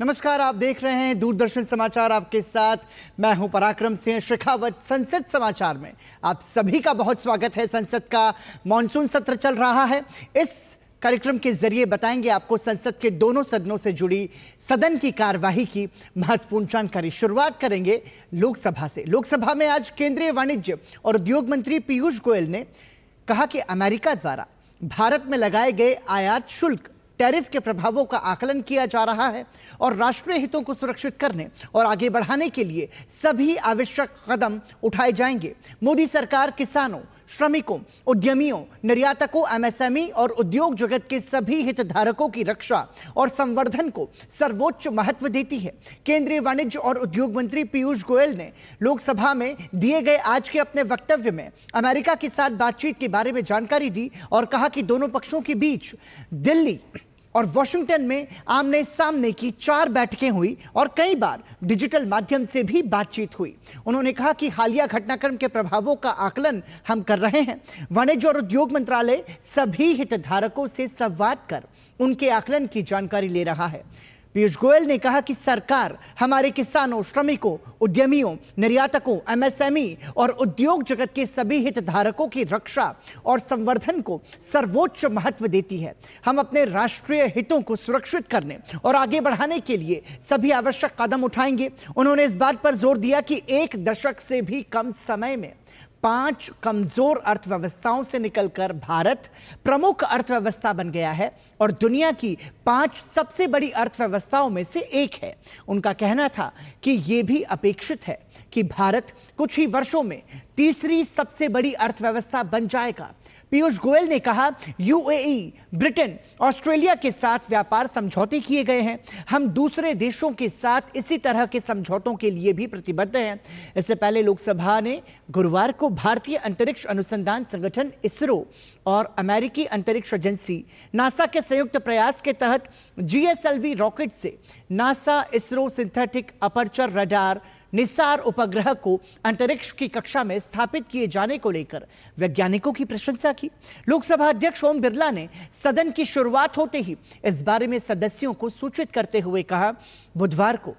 नमस्कार, आप देख रहे हैं दूरदर्शन समाचार। आपके साथ मैं हूं पराक्रम सिंह शेखावत। संसद समाचार में आप सभी का बहुत स्वागत है। संसद का मॉनसून सत्र चल रहा है। इस कार्यक्रम के जरिए बताएंगे आपको संसद के दोनों सदनों से जुड़ी सदन की कार्यवाही की महत्वपूर्ण जानकारी। शुरुआत करेंगे लोकसभा से। लोकसभा में आज केंद्रीय वाणिज्य और उद्योग मंत्री पीयूष गोयल ने कहा कि अमेरिका द्वारा भारत में लगाए गए आयात शुल्क टैरिफ के प्रभावों का आकलन किया जा रहा है और राष्ट्रीय हितों को सुरक्षित करने और आगे बढ़ाने के लिए सभी आवश्यक कदम उठाए जाएंगे। मोदी सरकार किसानों, श्रमिकों, उद्यमियों, निर्यातकों, एमएसएमई और उद्योग जगत के सभी हितधारकों की रक्षा और संवर्धन को सर्वोच्च महत्व देती है। केंद्रीय वाणिज्य और उद्योग मंत्री पीयूष गोयल ने लोकसभा में दिए गए आज के अपने वक्तव्य में अमेरिका के साथ बातचीत के बारे में जानकारी दी और कहा कि दोनों पक्षों के बीच दिल्ली और वॉशिंगटन में आमने सामने की 4 बैठकें हुई और कई बार डिजिटल माध्यम से भी बातचीत हुई। उन्होंने कहा कि हालिया घटनाक्रम के प्रभावों का आकलन हम कर रहे हैं। वाणिज्य और उद्योग मंत्रालय सभी हितधारकों से संवाद कर उनके आकलन की जानकारी ले रहा है। पीयूष गोयल ने कहा कि सरकार हमारे किसानों, श्रमिकों, उद्यमियों, निर्यातकों, एमएसएमई और उद्योग जगत के सभी हितधारकों की रक्षा और संवर्धन को सर्वोच्च महत्व देती है। हम अपने राष्ट्रीय हितों को सुरक्षित करने और आगे बढ़ाने के लिए सभी आवश्यक कदम उठाएंगे। उन्होंने इस बात पर जोर दिया कि 1 दशक से भी कम समय में 5 कमजोर अर्थव्यवस्थाओं से निकलकर भारत प्रमुख अर्थव्यवस्था बन गया है और दुनिया की 5 सबसे बड़ी अर्थव्यवस्थाओं में से एक है। उनका कहना था कि यह भी अपेक्षित है कि भारत कुछ ही वर्षों में तीसरी सबसे बड़ी अर्थव्यवस्था बन जाएगा। पीयूष गोयल ने कहा, यूएई, ब्रिटेन, ऑस्ट्रेलिया के साथ व्यापार समझौते किए गए हैं। हम दूसरे देशों के साथ इसी तरह के समझौतों के लिए भी प्रतिबद्ध हैं। इससे पहले लोकसभा ने गुरुवार को भारतीय अंतरिक्ष अनुसंधान संगठन इसरो और अमेरिकी अंतरिक्ष एजेंसी नासा के संयुक्त प्रयास के तहत जीएसएलवी रॉकेट से NASA ISRO synthetic aperture radar Nisar उपग्रह को अंतरिक्ष की कक्षा में स्थापित किए जाने को लेकर वैज्ञानिकों की प्रशंसा की। लोकसभा अध्यक्ष ओम बिरला ने सदन की शुरुआत होते ही इस बारे में सदस्यों को सूचित करते हुए कहा, बुधवार को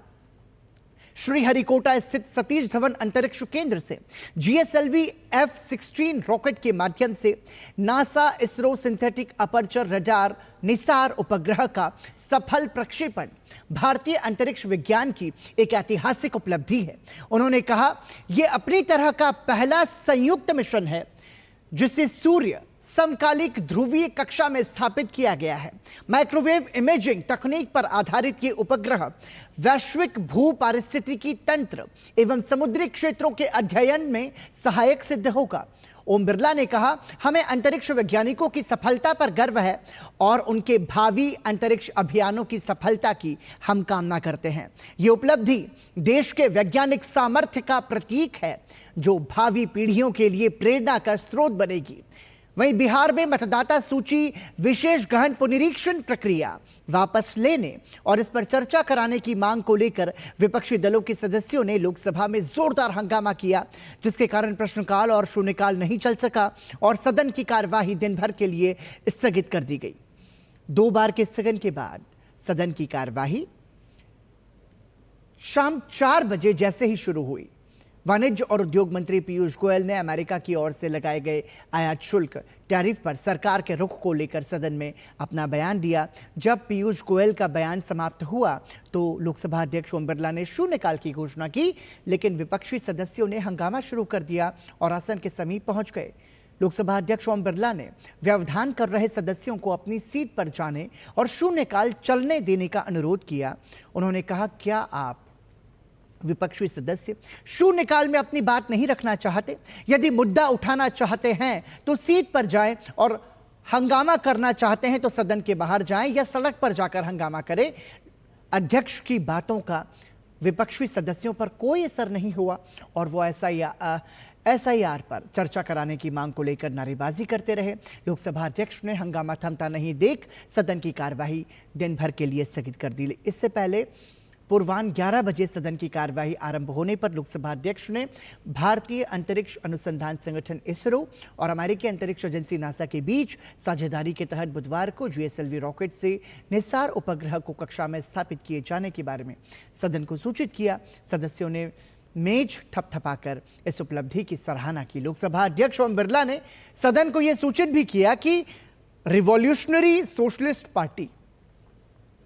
श्रीहरिकोटा स्थित सतीश धवन अंतरिक्ष केंद्र से जीएसएलवी F-16 रॉकेट के माध्यम से NASA ISRO synthetic aperture radar Nisar उपग्रह का सफल प्रक्षेपण भारतीय अंतरिक्ष विज्ञान की एक ऐतिहासिक उपलब्धि है। उन्होंने कहा, यह अपनी तरह का पहला संयुक्त मिशन है जिसे सूर्य समकालिक ध्रुवीय कक्षा में स्थापित किया गया है। माइक्रोवेव इमेजिंग तकनीक पर आधारित ये उपग्रह वैश्विक भू पारिस्थितिकी तंत्र एवं समुद्री क्षेत्रों के अध्ययन में सहायक सिद्ध होगा। ओम बिरला ने कहा, हमें अंतरिक्ष वैज्ञानिकों की सफलता पर गर्व है और उनके भावी अंतरिक्ष अभियानों की सफलता की हम कामना करते हैं। ये उपलब्धि देश के वैज्ञानिक सामर्थ्य का प्रतीक है जो भावी पीढ़ियों के लिए प्रेरणा का स्रोत बनेगी। वहीं बिहार में मतदाता सूची विशेष गहन पुनरीक्षण प्रक्रिया वापस लेने और इस पर चर्चा कराने की मांग को लेकर विपक्षी दलों के सदस्यों ने लोकसभा में जोरदार हंगामा किया, जिसके कारण प्रश्नकाल और शून्यकाल नहीं चल सका और सदन की कार्यवाही दिन भर के लिए स्थगित कर दी गई। 2 बार के स्थगन के बाद सदन की कार्यवाही शाम 4 बजे जैसे ही शुरू हुई। वाणिज्य और उद्योग मंत्री पीयूष गोयल ने अमेरिका की ओर से लगाए गए आयात शुल्क टैरिफ पर सरकार के रुख को लेकर सदन में अपना बयान दिया। जब पीयूष गोयल का बयान समाप्त हुआ तो लोकसभा अध्यक्ष ओम बिरला ने शून्यकाल की घोषणा की, लेकिन विपक्षी सदस्यों ने हंगामा शुरू कर दिया और आसन के समीप पहुंच गए। लोकसभा अध्यक्ष ओम बिरला ने व्यवधान कर रहे सदस्यों को अपनी सीट पर जाने और शून्यकाल चलने देने का अनुरोध किया। उन्होंने कहा, क्या आप विपक्षी सदस्य शून्यकाल में अपनी बात नहीं रखना चाहते? यदि मुद्दा उठाना चाहते हैं तो सीट पर जाएं और हंगामा करना चाहते हैं तो सदन के बाहर जाएं या सड़क पर जाकर हंगामा करें। अध्यक्ष की बातों का विपक्षी सदस्यों पर कोई असर नहीं हुआ और वो एसआईआर पर चर्चा कराने की मांग को लेकर नारेबाजी करते रहे। लोकसभा अध्यक्ष ने हंगामा थमता नहीं देख सदन की कार्यवाही दिन भर के लिए स्थगित कर दी। इससे पहले पूर्वाह्न 11 बजे सदन की कार्यवाही आरंभ होने पर लोकसभा अध्यक्ष ने भारतीय अंतरिक्ष अनुसंधान संगठन इसरो और अमेरिकी अंतरिक्ष एजेंसी नासा के बीच साझेदारी के तहत बुधवार को जीएसएलवी रॉकेट से निसार उपग्रह को कक्षा में स्थापित किए जाने के बारे में सदन को सूचित किया। सदस्यों ने मेज थपथपाकर इस उपलब्धि की सराहना की। लोकसभा अध्यक्ष ओम बिरला ने सदन को यह सूचित भी किया कि रिवॉल्यूशनरी सोशलिस्ट पार्टी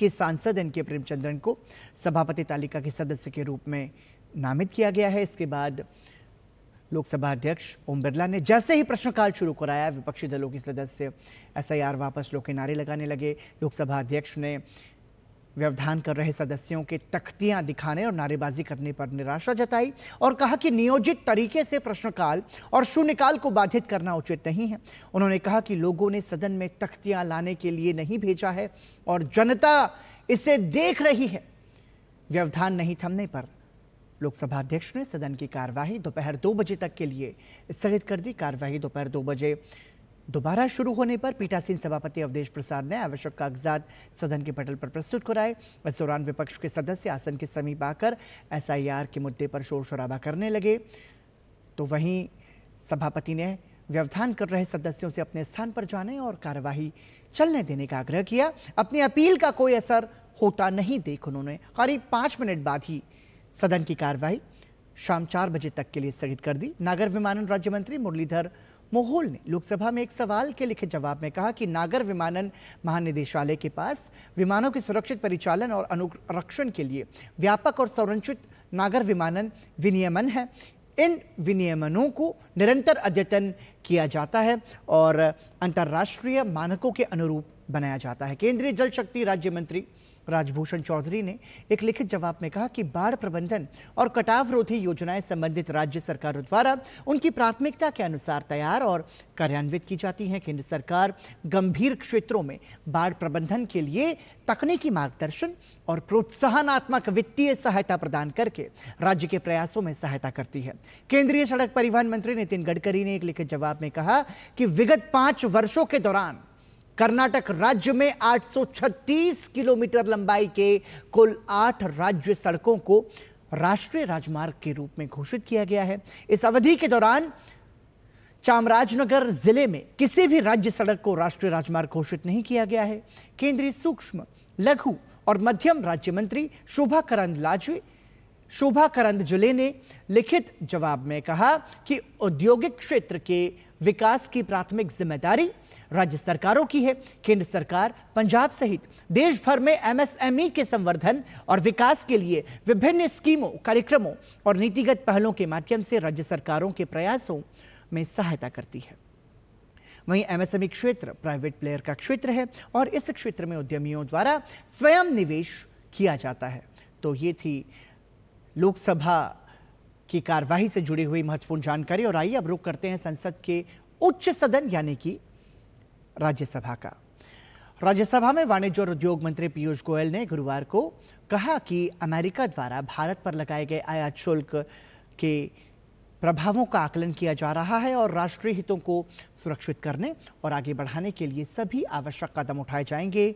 के सांसद एन के प्रेमचंद्रन को सभापति तालिका के सदस्य के रूप में नामित किया गया है। इसके बाद लोकसभा अध्यक्ष ओम बिरला ने जैसे ही प्रश्नकाल शुरू कराया, विपक्षी दलों के सदस्य एसआईआर वापस लो के नारे लगाने लगे। लोकसभा अध्यक्ष ने व्यवधान कर रहे सदस्यों के तख्तियां दिखाने और नारेबाजी करने पर निराशा जताई और कहा कि नियोजित तरीके से प्रश्नकाल और शून्यकाल को बाधित करना उचित नहीं है। उन्होंने कहा कि लोगों ने सदन में तख्तियां लाने के लिए नहीं भेजा है और जनता इसे देख रही है। व्यवधान नहीं थमने पर लोकसभा अध्यक्ष ने सदन की कार्यवाही दोपहर 2 बजे तक के लिए स्थगित कर दी। कार्यवाही दोपहर 2 बजे दोबारा शुरू होने पर पीठासीन सभापति अवधेश प्रसाद ने आवश्यक कागजात सदन के पटल पर प्रस्तुत कराए। इस दौरान विपक्ष के सदस्य आसन के समीप आकर एसआईआर के मुद्दे पर शोर शराबा करने लगे, तो वहीं सभापति ने व्यवधान कर रहे सदस्यों से अपने स्थान पर जाने और कार्यवाही चलने देने का आग्रह किया। अपनी अपील का कोई असर होता नहीं देख उन्होंने करीब 5 मिनट बाद ही सदन की कार्यवाही शाम 4 बजे तक के लिए स्थगित कर दी। नागर विमानन राज्य मंत्री मुरलीधर मोहोल ने लोकसभा में एक सवाल के लिखित जवाब में कहा कि नागर विमानन महानिदेशालय के पास विमानों के सुरक्षित परिचालन और अनुरक्षण के लिए व्यापक और संरचित नागर विमानन विनियमन है। इन विनियमनों को निरंतर अद्यतन किया जाता है और अंतर्राष्ट्रीय मानकों के अनुरूप बनाया जाता है। केंद्रीय जल शक्ति राज्य मंत्री राजभूषण चौधरी ने एक लिखित जवाब में कहा कि बाढ़ प्रबंधन और कटाव रोधी योजनाएं संबंधित राज्य सरकारों द्वारा उनकी प्राथमिकता के अनुसार तैयार और कार्यान्वित की जाती हैं। केंद्र सरकार गंभीर क्षेत्रों में बाढ़ प्रबंधन के लिए तकनीकी मार्गदर्शन और प्रोत्साहनात्मक वित्तीय सहायता प्रदान करके राज्य के प्रयासों में सहायता करती है। केंद्रीय सड़क परिवहन मंत्री नितिन गडकरी ने एक लिखित जवाब में कहा कि विगत 5 वर्षों के दौरान कर्नाटक राज्य में 836 किलोमीटर लंबाई के कुल 8 राज्य सड़कों को राष्ट्रीय राजमार्ग के रूप में घोषित किया गया है। इस अवधि के दौरान चामराजनगर जिले में किसी भी राज्य सड़क को राष्ट्रीय राजमार्ग घोषित नहीं किया गया है। केंद्रीय सूक्ष्म, लघु और मध्यम राज्य मंत्री शोभा करंदजुले ने लिखित जवाब में कहा कि औद्योगिक क्षेत्र के विकास की प्राथमिक जिम्मेदारी राज्य सरकारों की है। केंद्र सरकार पंजाब सहित देश भर में एमएसएमई के संवर्धन और विकास के लिए विभिन्न स्कीमों, कार्यक्रमों और नीतिगत पहलों के माध्यम से राज्य सरकारों के प्रयासों में सहायता करती है। वहीं एमएसएमई क्षेत्र प्राइवेट प्लेयर का क्षेत्र है और इस क्षेत्र में उद्यमियों द्वारा स्वयं निवेश किया जाता है। तो ये थी लोकसभा की कार्यवाही से जुड़ी हुई महत्वपूर्ण जानकारी और आइए अब रुख करते हैं संसद के उच्च सदन यानी कि राज्यसभा का। राज्यसभा में वाणिज्य और उद्योग मंत्री पीयूष गोयल ने गुरुवार को कहा कि अमेरिका द्वारा भारत पर लगाए गए आयात शुल्क के प्रभावों का आकलन किया जा रहा है और राष्ट्रीय हितों को सुरक्षित करने और आगे बढ़ाने के लिए सभी आवश्यक कदम उठाए जाएंगे।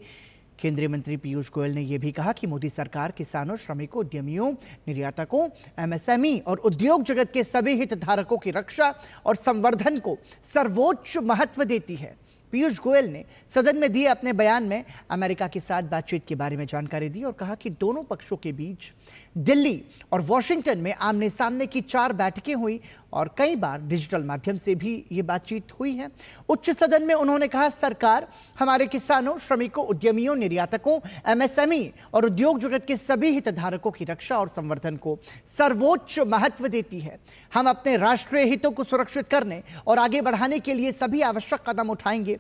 केंद्रीय मंत्री पीयूष गोयल ने यह भी कहा कि मोदी सरकार किसानों, श्रमिकों, उद्यमियों, निर्यातकों, एमएसएमई और उद्योग जगत के सभी हितधारकों की रक्षा और संवर्धन को सर्वोच्च महत्व देती है। पीयूष गोयल ने सदन में दिए अपने बयान में अमेरिका के साथ बातचीत के बारे में जानकारी दी और कहा कि दोनों पक्षों के बीच दिल्ली और वॉशिंगटन में आमने सामने की 4 बैठकें हुई और कई बार डिजिटल माध्यम से भी ये बातचीत हुई है। उच्च सदन में उन्होंने कहा, सरकार हमारे किसानों, श्रमिकों, उद्यमियों, निर्यातकों, एमएसएमई और उद्योग जगत के सभी हितधारकों की रक्षा और संवर्धन को सर्वोच्च महत्व देती है। हम अपने राष्ट्रीय हितों को सुरक्षित करने और आगे बढ़ाने के लिए सभी आवश्यक कदम उठाएंगे।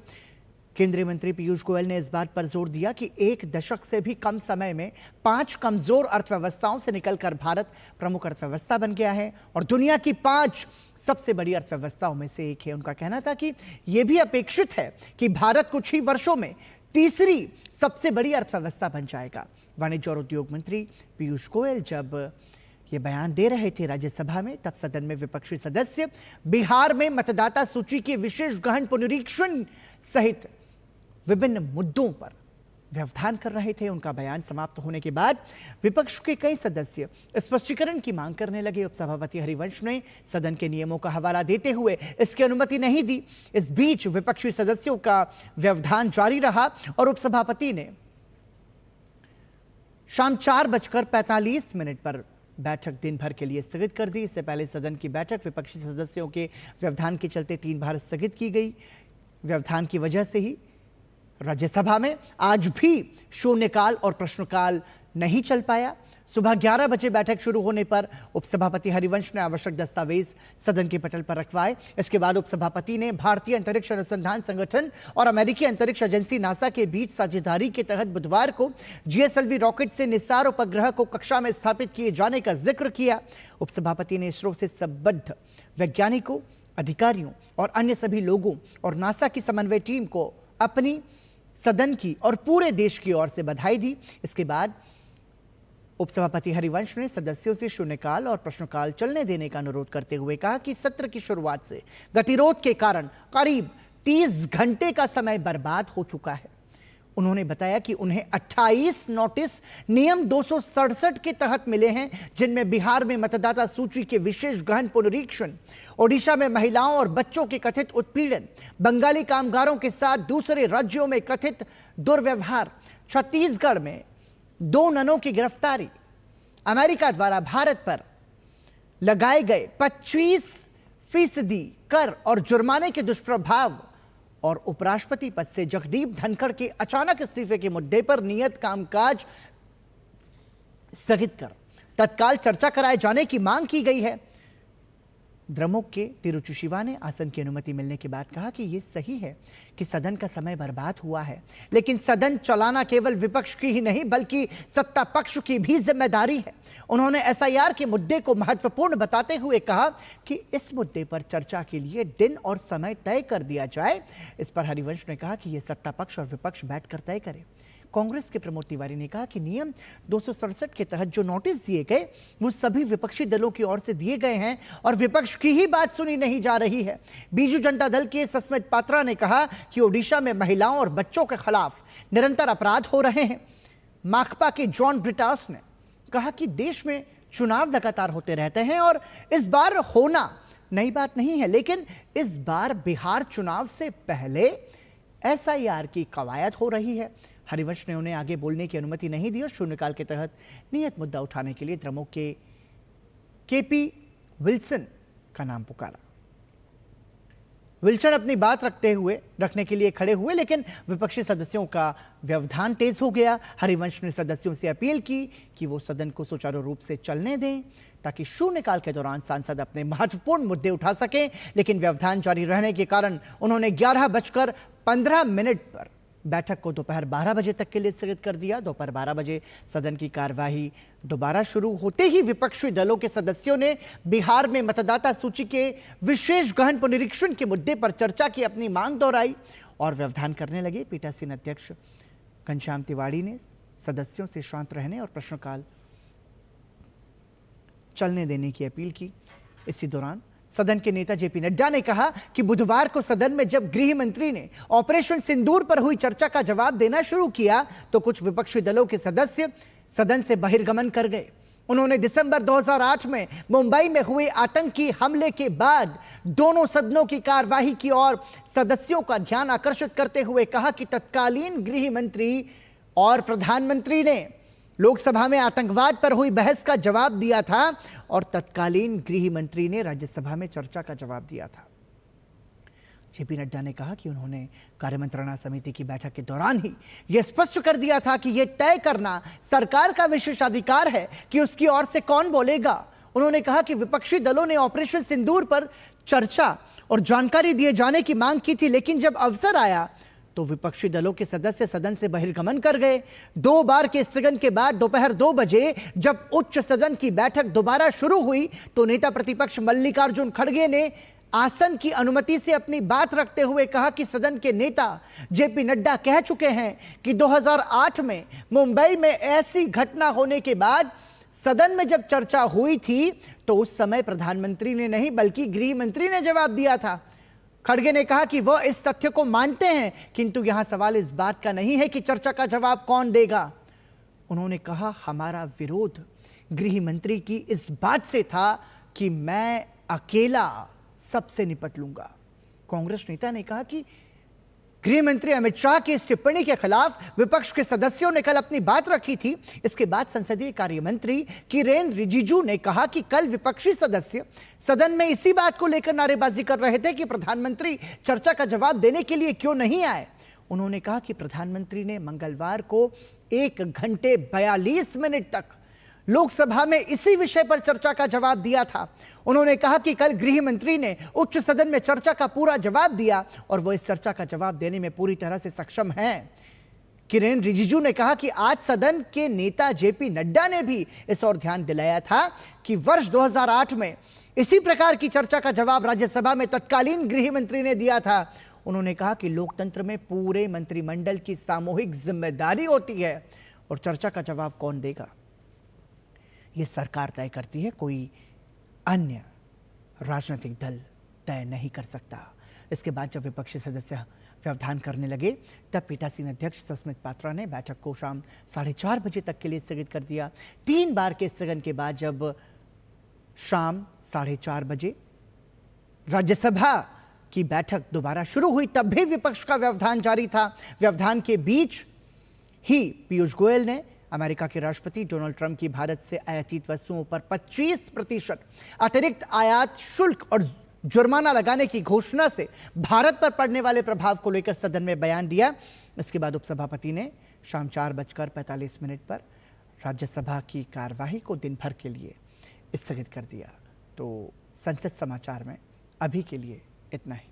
केंद्रीय मंत्री पीयूष गोयल ने इस बात पर जोर दिया कि 1 दशक से भी कम समय में 5 कमजोर अर्थव्यवस्थाओं से निकलकर भारत प्रमुख अर्थव्यवस्था बन गया है और दुनिया की 5 सबसे बड़ी अर्थव्यवस्थाओं में से एक है। उनका कहना था कि यह भी अपेक्षित है कि भारत कुछ ही वर्षों में तीसरी सबसे बड़ी अर्थव्यवस्था बन जाएगा। वाणिज्य और उद्योग मंत्री पीयूष गोयल जब ये बयान दे रहे थे राज्यसभा में, तब सदन में विपक्षी सदस्य बिहार में मतदाता सूची के विशेष गहन पुनरीक्षण सहित विभिन्न मुद्दों पर व्यवधान कर रहे थे। उनका बयान समाप्त होने के बाद विपक्ष के कई सदस्य स्पष्टीकरण की मांग करने लगे। उपसभापति हरिवंश ने सदन के नियमों का हवाला देते हुए इसकी अनुमति नहीं दी। इस बीच विपक्षी सदस्यों का व्यवधान जारी रहा और उपसभापति ने शाम 4:45 पर बैठक दिन भर के लिए स्थगित कर दी। इससे पहले सदन की बैठक विपक्षी सदस्यों के व्यवधान के चलते 3 बार स्थगित की गई। व्यवधान की वजह से ही राज्यसभा में आज भी शून्यकाल और प्रश्नकाल नहीं चल पाया। सुबह 11 बजे बैठक शुरू होने पर उपसभापति हरिवंश ने आवश्यक दस्तावेज सदन के पटल पर रखवाए। इसके बाद उपसभापति ने भारतीय अंतरिक्ष अनुसंधान संगठन और अमेरिकी अंतरिक्ष एजेंसी नासा के बीच साझेदारी के तहत बुधवार को GSLV रॉकेट से निस्सार उपग्रह को कक्षा में स्थापित किए जाने का जिक्र किया। उपसभापति ने इसरो से संबद्ध वैज्ञानिकों, अधिकारियों और अन्य सभी लोगों और नासा की समन्वय टीम को अपनी सदन की और पूरे देश की ओर से बधाई दी। इसके बाद उपसभापति हरिवंश ने सदस्यों से शून्यकाल और प्रश्नकाल चलने देने का अनुरोध करते हुए कहा कि सत्र की शुरुआत से गतिरोध के कारण करीब 30 घंटे का समय बर्बाद हो चुका है। उन्होंने बताया कि उन्हें 28 नोटिस नियम 267 के तहत मिले हैं, जिनमें बिहार में मतदाता सूची के विशेष गहन पुनरीक्षण, ओडिशा में महिलाओं और बच्चों के कथित उत्पीड़न, बंगाली कामगारों के साथ दूसरे राज्यों में कथित दुर्व्यवहार, छत्तीसगढ़ में 2 ननों की गिरफ्तारी, अमेरिका द्वारा भारत पर लगाए गए 25% कर और जुर्माने के दुष्प्रभाव और उपराष्ट्रपति पद से जगदीप धनखड़ के अचानक इस्तीफे के मुद्दे पर नियत कामकाज स्थगित कर तत्काल चर्चा कराए जाने की मांग की गई है। द्रमुक के तिरुचि शिवा ने आसन की अनुमति मिलने के बाद कहा कि यह सही है कि सदन का समय बर्बाद हुआ है, लेकिन सदन चलाना केवल विपक्ष की ही नहीं बल्कि सत्ता पक्ष की भी जिम्मेदारी है। उन्होंने SIR के मुद्दे को महत्वपूर्ण बताते हुए कहा कि इस मुद्दे पर चर्चा के लिए दिन और समय तय कर दिया जाए। इस पर हरिवंश ने कहा कि यह सत्ता पक्ष और विपक्ष बैठकर तय करे। कांग्रेस के प्रमोद तिवारी ने कहा कि नियम 267 के तहत जो नोटिस दिए गए वो सभी विपक्षी दलों की ओर से दिए गए हैं और विपक्ष की ही बात सुनी नहीं जा रही है। बीजू जनता दल के सस्मित पात्रा ने कहा कि ओडिशा में महिलाओं और बच्चों के खिलाफ निरंतर अपराध हो रहे हैं। माकपा के जॉन ब्रिटास ने कहा कि देश में चुनाव लगातार होते रहते हैं और इस बार होना नई बात नहीं है, लेकिन इस बार बिहार चुनाव से पहले SIR की कवायद हो रही है। हरिवंश ने उन्हें आगे बोलने की अनुमति नहीं दी और शून्यकाल के तहत नियत मुद्दा उठाने के लिए द्रमुक के KP विल्सन का नाम पुकारा। विल्सन अपनी बात रखने के लिए खड़े हुए, लेकिन विपक्षी सदस्यों का व्यवधान तेज हो गया। हरिवंश ने सदस्यों से अपील की कि वो सदन को सुचारू रूप से चलने दें ताकि शून्यकाल के दौरान सांसद अपने महत्वपूर्ण मुद्दे उठा सकें, लेकिन व्यवधान जारी रहने के कारण उन्होंने 11:15 पर बैठक को दोपहर 12 बजे तक के लिए स्थगित कर दिया। दोपहर 12 बजे सदन की कार्यवाही दोबारा शुरू होते ही विपक्षी दलों के सदस्यों ने बिहार में मतदाता सूची के विशेष गहन पुनरीक्षण के मुद्दे पर चर्चा की अपनी मांग दोहराई और व्यवधान करने लगे। पीठासीन अध्यक्ष घनश्याम तिवारी ने सदस्यों से शांत रहने और प्रश्नकाल चलने देने की अपील की। इसी दौरान सदन के नेता JP नड्डा ने कहा कि बुधवार को सदन में जब गृह मंत्री ने ऑपरेशन सिंदूर पर हुई चर्चा का जवाब देना शुरू किया तो कुछ विपक्षी दलों के सदस्य सदन से बहिर्गमन कर गए। उन्होंने दिसंबर 2008 में मुंबई में हुए आतंकी हमले के बाद दोनों सदनों की कार्यवाही की ओर सदस्यों का ध्यान आकर्षित करते हुए कहा कि तत्कालीन गृह मंत्री और प्रधानमंत्री ने लोकसभा में आतंकवाद पर हुई बहस का जवाब दिया था और तत्कालीन गृह मंत्री ने राज्यसभा में चर्चा का जवाब दिया था। JP नड्डा ने कहा कि उन्होंने कार्यमंत्रणा समिति की बैठक के दौरान ही यह स्पष्ट कर दिया था कि यह तय करना सरकार का विशेषाधिकार है कि उसकी ओर से कौन बोलेगा। उन्होंने कहा कि विपक्षी दलों ने ऑपरेशन सिंदूर पर चर्चा और जानकारी दिए जाने की मांग की थी, लेकिन जब अवसर आया तो विपक्षी दलों के सदस्य सदन से बहिर्गमन कर गए। 2 बार के स्थगन के बाद दोपहर 2 बजे जब उच्च सदन की बैठक दोबारा शुरू हुई तो नेता प्रतिपक्ष मल्लिकार्जुन खड़गे ने आसन की अनुमति से अपनी बात रखते हुए कहा कि सदन के नेता JP नड्डा कह चुके हैं कि 2008 में मुंबई में ऐसी घटना होने के बाद सदन में जब चर्चा हुई थी तो उस समय प्रधानमंत्री ने नहीं बल्कि गृह मंत्री ने जवाब दिया था। खड़गे ने कहा कि वह इस तथ्य को मानते हैं, किंतु यहां सवाल इस बात का नहीं है कि चर्चा का जवाब कौन देगा। उन्होंने कहा, हमारा विरोध गृह मंत्री की इस बात से था कि मैं अकेला सबसे निपट लूंगा। कांग्रेस नेता ने कहा कि गृह मंत्री अमित शाह की इस टिप्पणी के खिलाफ विपक्ष के सदस्यों ने कल अपनी बात रखी थी। इसके बाद संसदीय कार्य मंत्री किरेन रिजिजू ने कहा कि कल विपक्षी सदस्य सदन में इसी बात को लेकर नारेबाजी कर रहे थे कि प्रधानमंत्री चर्चा का जवाब देने के लिए क्यों नहीं आए। उन्होंने कहा कि प्रधानमंत्री ने मंगलवार को 1 घंटे 42 मिनट तक लोकसभा में इसी विषय पर चर्चा का जवाब दिया था। उन्होंने कहा कि कल गृह मंत्री ने उच्च सदन में चर्चा का पूरा जवाब दिया और वो इस चर्चा का जवाब देने में पूरी तरह से सक्षम हैं। किरेन रिजिजू ने कहा कि आज सदन के नेता जेपी नड्डा ने भी इस ओर ध्यान दिलाया था कि वर्ष 2008 में इसी प्रकार की चर्चा का जवाब राज्यसभा में तत्कालीन गृह मंत्री ने दिया था। उन्होंने कहा कि लोकतंत्र में पूरे मंत्रिमंडल की सामूहिक जिम्मेदारी होती है और चर्चा का जवाब कौन देगा यह सरकार तय करती है, कोई अन्य राजनीतिक दल तय नहीं कर सकता। इसके बाद जब विपक्षी सदस्य व्यवधान करने लगे तब पीठासीन अध्यक्ष सस्मित पात्रा ने बैठक को शाम 4:30 बजे तक के लिए स्थगित कर दिया। 3 बार के स्थगन के बाद जब शाम 4:30 बजे राज्यसभा की बैठक दोबारा शुरू हुई तब भी विपक्ष का व्यवधान जारी था। व्यवधान के बीच ही पीयूष गोयल ने अमेरिका के राष्ट्रपति डोनाल्ड ट्रंप की भारत से आयातित वस्तुओं पर 25% अतिरिक्त आयात शुल्क और जुर्माना लगाने की घोषणा से भारत पर पड़ने वाले प्रभाव को लेकर सदन में बयान दिया। इसके बाद उपसभापति ने शाम 4:45 पर राज्यसभा की कार्यवाही को दिन भर के लिए स्थगित कर दिया। तो संसद समाचार में अभी के लिए इतना ही।